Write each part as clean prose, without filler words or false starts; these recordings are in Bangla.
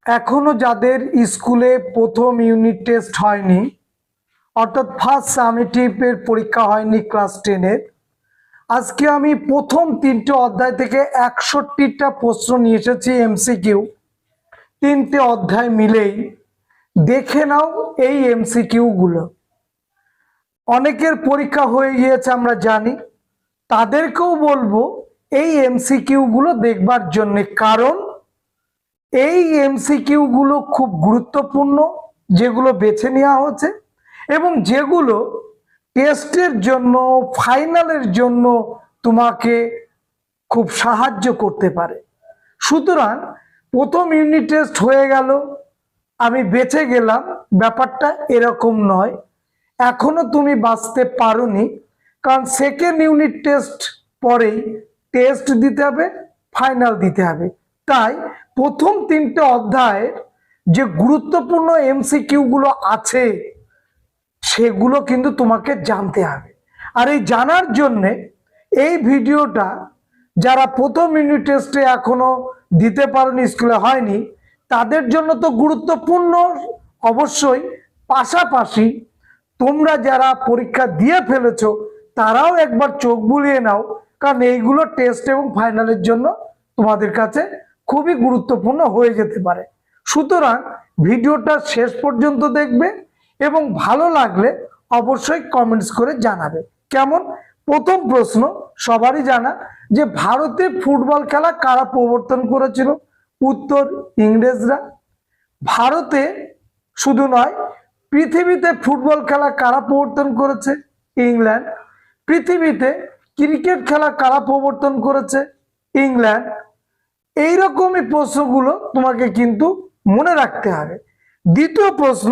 এখনো যাদের স্কুলে প্রথম ইউনিট টেস্ট হয়নি, অর্থাৎ ফার্স্ট সামেটিভের পরীক্ষা হয়নি ক্লাস 10-এর, আজকে আমি প্রথম 3টে অধ্যায় থেকে 61টা প্রশ্ন নিয়ে এসেছি এমসিকিউ। 3টে অধ্যায় মিলেই দেখে নাও এই এমসিকিউ গুলো। অনেকের পরীক্ষা হয়ে গিয়েছে আমরা জানি, তাদেরকেও বলবো এই এমসিকিউ গুলো দেখবার জন্য, কারণ এই এমসিকিউ গুলো খুব গুরুত্বপূর্ণ, যেগুলো বেছে নেওয়া হচ্ছে এবং যেগুলো টেস্টের জন্য, ফাইনালের জন্য তোমাকে খুব সাহায্য করতে পারে। সুতরাং প্রথম ইউনিট টেস্ট হয়ে গেল, আমি বেঁচে গেলাম, ব্যাপারটা এরকম নয়। এখনো তুমি বাঁচতে পারোনি, কারণ সেকেন্ড ইউনিট টেস্ট পরেই টেস্ট দিতে হবে, ফাইনাল দিতে হবে। তাই প্রথম 3টে অধ্যায়ের যে গুরুত্বপূর্ণ এমসিকিউ গুলো আছে সেগুলো কিন্তু তোমাকে জানতে হবে। আর এই জানার জন্যে এই ভিডিওটা যারা প্রথম ইউনিট টেস্টে এখনো দিতে পারেনি, স্কুলে হয়নি, তাদের জন্য তো গুরুত্বপূর্ণ অবশ্যই, পাশাপাশি তোমরা যারা পরীক্ষা দিয়ে ফেলেছো তারাও একবার চোখ বুলিয়ে নাও, কারণ এইগুলো টেস্ট এবং ফাইনালের জন্য তোমাদের কাছে খুবই গুরুত্বপূর্ণ হয়ে যেতে পারে। সুতরাং ভিডিওটা শেষ পর্যন্ত দেখবে এবং ভালো লাগলে অবশ্যই কমেন্টস করে জানাবে কেমন। প্রথম প্রশ্ন সবারই জানা, যে ভারতে ফুটবল খেলা কারা প্রবর্তন করেছিল? উত্তর ইংরেজরা। ভারতে শুধু নয়, পৃথিবীতে ফুটবল খেলা কারা প্রবর্তন করেছে? ইংল্যান্ড। পৃথিবীতে ক্রিকেট খেলা কারা প্রবর্তন করেছে? ইংল্যান্ড। এইরকমই প্রশ্নগুলো তোমাকে কিন্তু মনে রাখতে হবে। দ্বিতীয় প্রশ্ন,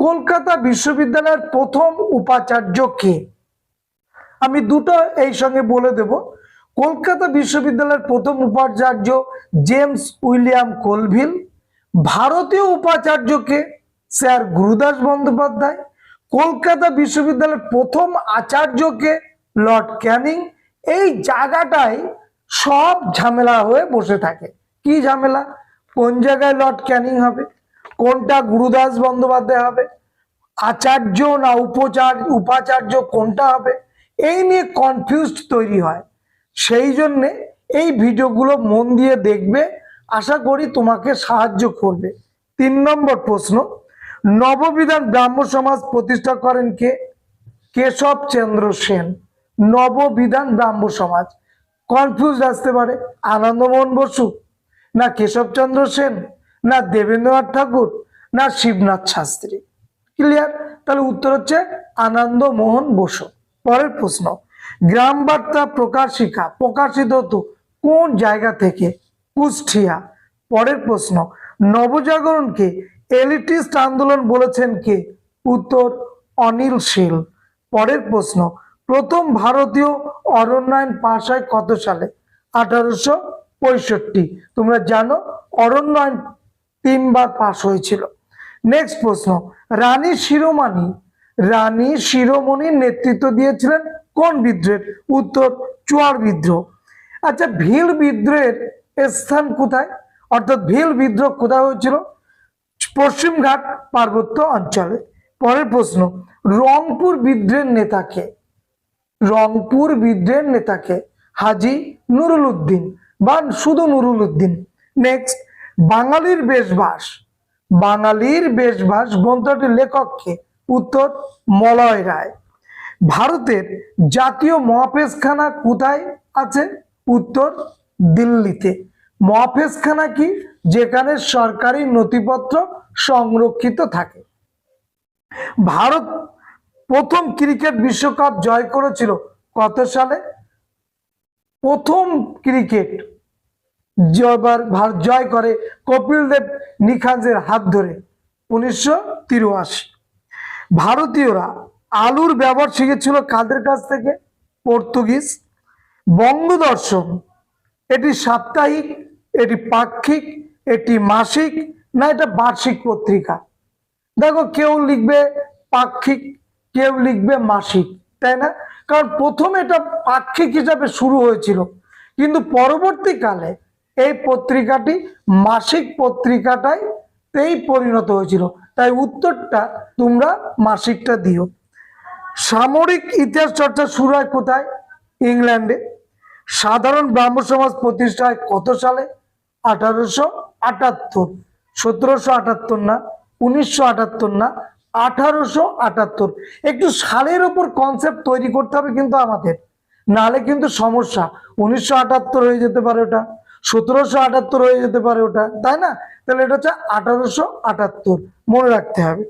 কলকাতা বিশ্ববিদ্যালয়ের প্রথম উপাচার্য কে? আমি দুটো এই সঙ্গে বলে দেব। কলকাতা বিশ্ববিদ্যালয়ের প্রথম উপাচার্য জেমস উইলিয়াম কোলভিল। ভারতীয় উপাচার্য কে? স্যার গুরুদাস বন্দ্যোপাধ্যায়। কলকাতা বিশ্ববিদ্যালয়ের প্রথম আচার্য কে? লর্ড ক্যানিং। এই জায়গাটাই সব ঝামেলা হয়ে বসে থাকে। কি ঝামেলা? কোন জায়গায় লর্ড ক্যানিং হবে, কোনটা গুরুদাস বন্দ্যোপাধ্যায় হবে, আচার্য না উপাচার্য কোনটা হবে, এই নিয়ে কনফিউজ তৈরি হয়। সেই জন্যে এই ভিডিওগুলো মন দিয়ে দেখবে, আশা করি তোমাকে সাহায্য করবে। 3 নম্বর প্রশ্ন, নববিধান ব্রাহ্ম সমাজ প্রতিষ্ঠা করেন কে? কেশবচন্দ্র সেন। নববিধান ব্রাহ্ম সমাজ, কনফিউজ আসতে পারে, আনন্দমোহন বসু না কেশবচন্দ্র সেন না দেবেন্দ্রনাথ ঠাকুর না শিবনাথ শাস্ত্রী? ক্লিয়ার? তাহলে উত্তর হচ্ছে আনন্দমোহন বসু। পরের প্রশ্ন, গ্রাম বার্তা প্রকাশিকা প্রকাশিত হতো কোন জায়গা থেকে? কুষ্টিয়া। পরের প্রশ্ন, নবজাগরণকে এলিটিস্ট আন্দোলন বলেছেন কে? উত্তর অনিল শীল। পরের প্রশ্ন, প্রথম ভারতীয় অরণ্যায়ন পাস হয় কত সালে? 1865। তোমরা জানো অরণ্যায়ন 3 বার পাস হয়েছিল। নেক্সট প্রশ্ন, রানী শিরোমণির নেতৃত্ব দিয়েছিলেন কোন বিদ্রোহের? উত্তর চুয়ার বিদ্রোহ। আচ্ছা, ভিল বিদ্রোহের স্থান কোথায়, অর্থাৎ ভিল বিদ্রোহ কোথায় হয়েছিল? পশ্চিমঘাট পার্বত্য অঞ্চলে। পরের প্রশ্ন, রংপুর বিদ্রোহের নেতাকে? রংপুর বিদ্রোহের নেতাকে হাজি নুরুল উদ্দিন বা শুধু নুরুল উদ্দিন। নেক্সট, বাঙালির বেশভাস গ্রন্থটির লেখককে? উত্তর মলয় রায়। ভারতের জাতীয় মহাপেশখানা কোথায় আছে? উত্তর দিল্লিতে। মহাপেশখানা কি? যেখানে সরকারি নথিপত্র সংরক্ষিত থাকে। ভারত প্রথম ক্রিকেট বিশ্বকাপ জয় করেছিল কত সালে? প্রথম ক্রিকেট ভারত জয় করে কপিল দেব নিখাঞ্জের হাত ধরে 1983। ভারতীয়রা আলুর ব্যবহার শিখেছিল কাদের কাছ থেকে? পর্তুগিজ। বঙ্গদর্শন এটি সাপ্তাহিক, এটি পাক্ষিক, এটি মাসিক না এটা বার্ষিক পত্রিকা? দেখো, কেউ লিখবে পাক্ষিক, কেউ লিখবে মাসিক, তাই না? কারণ প্রথমে এটা পাক্ষিক হিসাবে শুরু হয়েছিল, কিন্তু পরবর্তীকালে এই পত্রিকাটি মাসিক পত্রিকাটাই তেই পরিণত হয়েছিল। তাই উত্তরটা তোমরা মাসিকটা দিও। সামরিক ইতিহাস চর্চা শুরু হয় কোথায়? ইংল্যান্ডে। সাধারণ ব্রাহ্ম সমাজ প্রতিষ্ঠা হয় কত সালে? 1878। 1778 না, 1978 না, 1878। একটু সালের উপর কনসেপ্ট তৈরি করতে হবে কিন্তু আমাদের, নাহলে কিন্তু সমস্যা। 1978 হয়ে যেতে পারে ওটা, 1778 হয়ে যেতে পারে ওটা, তাই না? তাহলে এটা হচ্ছে 1878, মনে রাখতে হবে।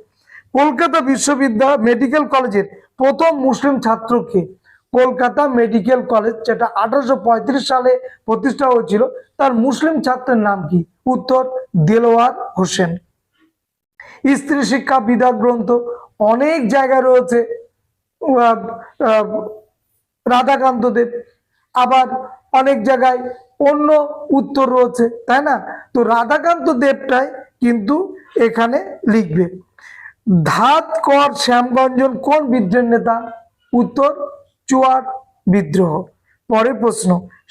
কলকাতা বিশ্ববিদ্যালয় মেডিকেল কলেজের প্রথম মুসলিম ছাত্রকে? কলকাতা মেডিকেল কলেজ, যেটা 1835 সালে প্রতিষ্ঠা হয়েছিল, তার মুসলিম ছাত্রের নাম কি? উত্তর দেলোয়ার হোসেন। স্ত্রী শিক্ষা বিধান গ্রন্থ অনেক জায়গায় রয়েছে, রাধাকান্ত দেব, আবার অনেক জায়গায় অন্য উত্তর রয়েছে, তাই না? তো রাধাকান্ত দেবটাই কিন্তু এখানে লিখবে। ধাত কর শ্যামগঞ্জন কোন বিদ্রোহের নেতা? উত্তর চুয়ার বিদ্রোহ। পরের প্রশ্ন,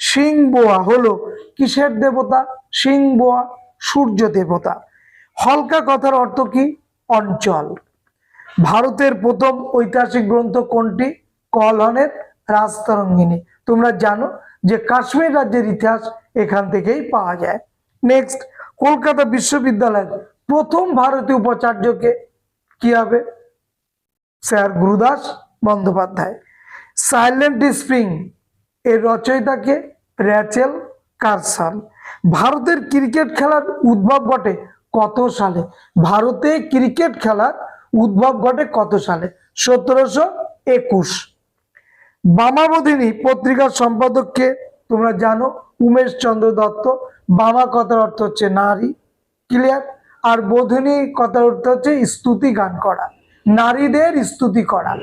সিংবোয়া হলো কিসের দেবতা? সিংবোয়া সূর্য দেবতা। হলকা কথার অর্থ কি? অঞ্চল। ভারতের প্রথম ঐতিহাসিক গ্রন্থ কোনটি? কলহনের রাজতরঙ্গিনী। তোমরা জানো যে কাশ্মীর রাজ্যের ইতিহাস এখান থেকেই পাওয়া যায়। নেক্সট, কলকাতা বিশ্ববিদ্যালয়ের প্রথম ভারতীয় উপাচার্যকে? কি হবে? Sir Gurudas Bandyopadhyay. Silent Spring এর রচয়িতাকে? Rachel Carson. ভারতের ক্রিকেট খেলার উদ্ভব ঘটে কত সালে? ভারতে ক্রিকেট খেলার উদ্ভব ঘটে কত সালে? 1721। বামাবোধিনী পত্রিকার সম্পাদককে? তোমরা জানো উমেশ চন্দ্র দত্ত। বামা কথার অর্থ হচ্ছে নারী, ক্লিয়ার। আর বোধিনী কথার অর্থ হচ্ছে স্তুতি গান করা, নারীদের স্তুতি করা।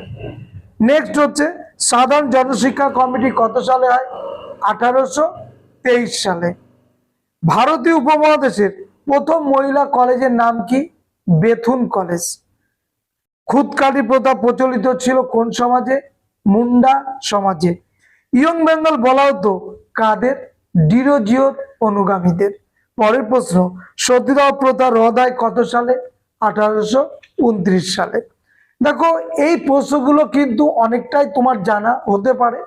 নেক্সট হচ্ছে সাধারণ জনশিক্ষা কমিটি কত সালে হয়? 1823 সালে। ভারতীয় উপমহাদেশের প্রথম মহিলা কলেজের নাম কি? Bethune college. খুদকাঠি প্রথা প্রচলিত ছিল কোন সমাজে? মুন্ডা সমাজে। ইয়ং বেঙ্গল বলা হতো কাদের? ডিরোজিওর অনুগামীদের। পরের প্রশ্ন, সতীদাহ প্রথা রদ হয় কত সালে? 1829 সালে। দেখো এই প্রশ্নগুলো কিন্তু অনেকটাই তোমার জানা হতে পারে,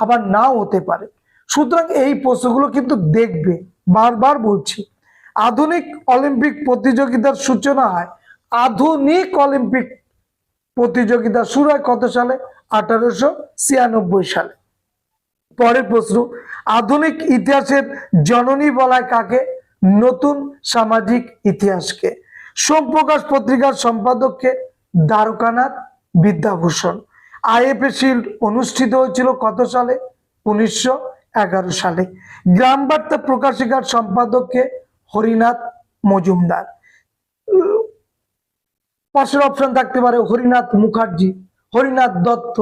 আবার নাও হতে পারে, সুতরাং এই প্রশ্নগুলো কিন্তু দেখবে। বারবার বলছি, আধুনিক অলিম্পিক প্রতিযোগিতার সূচনা হয়, আধুনিক অলিম্পিক প্রতিযোগিতা শুরু হয় কত সালে? 1896 সালে। পরের প্রশ্ন, আধুনিক ইতিহাসের জননী বলা হয় কাকে? নতুন সামাজিক ইতিহাসকে। সোমপ্রকাশ পত্রিকার সম্পাদককে? দ্বারকানাথ বিদ্যাভূষণ। আইএফএ শিল্ড অনুষ্ঠিত হয়েছিল কত সালে? 1911 সালে। গ্রাম বার্তা প্রকাশিকার সম্পাদককে? হরিনাথ মজুমদার। পাশের অপশন থাকতে পারে হরিনাথ মুখার্জি, হরিনাথ দত্ত,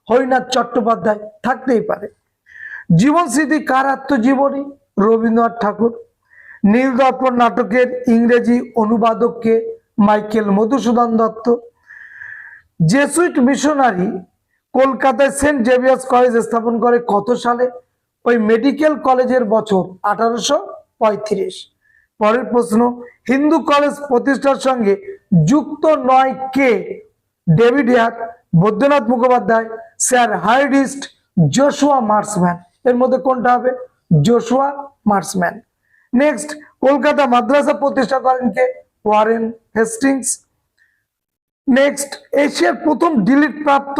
হরিনাথ চট্টোপাধ্যায়, থাকতেই পারে। জীবন স্মৃতি কার আত্মজীবনী? রবীন্দ্রনাথ ঠাকুর। নীল দর্পণ নাটকের ইংরেজি অনুবাদককে? মাইকেল মধুসূদন দত্ত। জেসুইট মিশনারি কলকাতায় সেন্ট জেভিয়ার্স কলেজ স্থাপন করে কত সালে? ওই মেডিকেল কলেজের বছর 1835। পরের প্রশ্ন, হিন্দু কলেজ প্রতিষ্ঠার সঙ্গে যুক্ত নয় কে? David Hare, Baidyanath Mukhopadhyay, sir হার্ডিস্ট, জোশুয়া মার্সম্যান। এর মধ্যে কোনটা হবে? Joshua Marshman. Next, Kolkata Madrasa প্রতিষ্ঠা করেন কে? Warren Hastings. নেক্সট, এশিয়ার প্রথম ডিলিট প্রাপ্ত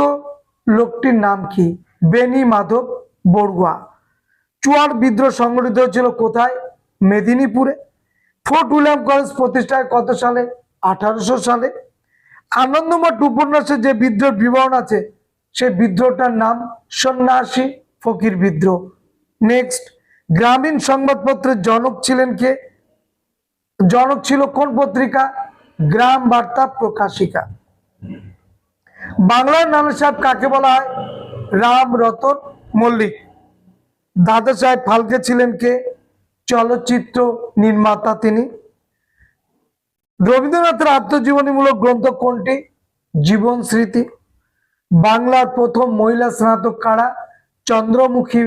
লোকটির নাম কি? বেনি মাধব বড়ুয়া। চুয়ার বিদ্রোহ সংগঠিত হয়েছিল কোথায়? মেদিনীপুরে। ফোর্ট উইলিয়াম কলেজ প্রতিষ্ঠা হয় কত সালে? 1800 সালে। আনন্দমঠ উপন্যাসে যে বিদ্রোহ বিবরণ আছে সেই বিদ্রোহটার নাম সন্ন্যাসী ফকির বিদ্রোহ। নেক্সট, গ্রামীণ সংবাদপত্রের জনক ছিলেন কে? জনক ছিল কোন পত্রিকা? গ্রাম বার্তা প্রকাশিকা। বাংলার নানা সাহেব কাকে বলা হয়? রাম রতন মল্লিক। দাদা সাহেব ফালকে ছিলেন কে? চলচ্চিত্র নির্মাতা তিনি। রবীন্দ্রনাথের আত্মজীবনীমূলক গ্রন্থ কোনটি? জীবন স্মৃতি। বাংলার প্রথম মহিলা স্নাতক কারা? চন্দ্রমুখী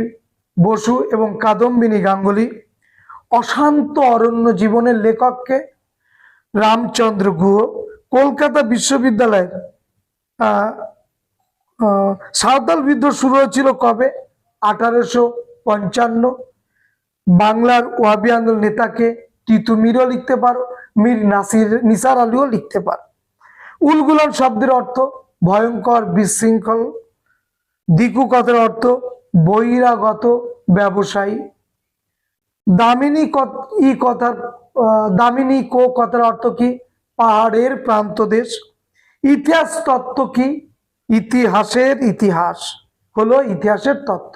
বসু এবং কাদম্বিনী গাঙ্গুলি। অশান্ত অরণ্য জীবনের লেখককে? রামচন্দ্র গুহ। কলকাতা বিশ্ববিদ্যালয়ের সাঁওতাল বিদ্রোহ শুরু হয়েছিল কবে? 1855। বাংলার ওয়াবি আন্দোলন নেতাকে? তিতু মিরও লিখতে পারো, মীর নিসার আলীও লিখতে পারো। উলগুলান শব্দের অর্থ ভয়ঙ্কর, বিশৃঙ্খল। দিকু কথার অর্থ বহিরাগত ব্যবসায়ী। দামিনী কো কথার অর্থ কি? পাহাড়ের প্রান্তদেশ। ইতিহাস তত্ত্ব কি? ইতিহাসের ইতিহাস হলো ইতিহাসের তত্ত্ব।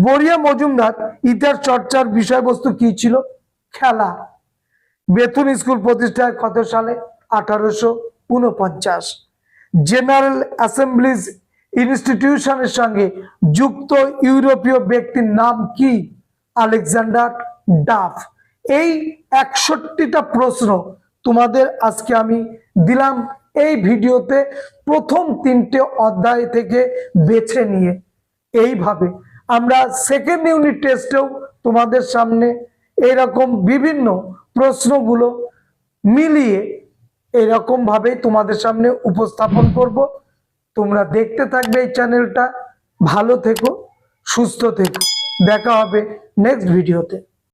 বরিয়া মজুমদার ইতিহাস চর্চার বিষয়বস্তু কি ছিল? খেলা। বেথুন স্কুল প্রতিষ্ঠা কত সালে? 1849। জেনারেল অ্যাসেম্বলিজ ইনস্টিটিউশনের সঙ্গে যুক্ত ইউরোপীয় ব্যক্তির নাম কি? Alexander Duff. এই 61টা প্রশ্ন তোমাদের আজকে আমি দিলাম এই ভিডিওতে, প্রথম 3টে অধ্যায় থেকে বেছে নিয়ে। এইভাবে আমরা সেকেন্ড ইউনিট টেস্টেও তোমাদের সামনে এরকম বিভিন্ন প্রশ্নগুলো মিলিয়ে এরকম ভাবে তোমাদের সামনে উপস্থাপন করব। তোমরা দেখতে থাকবে এই চ্যানেলটা। ভালো থেকো, সুস্থ থেকো, দেখা হবে নেক্সট ভিডিওতে।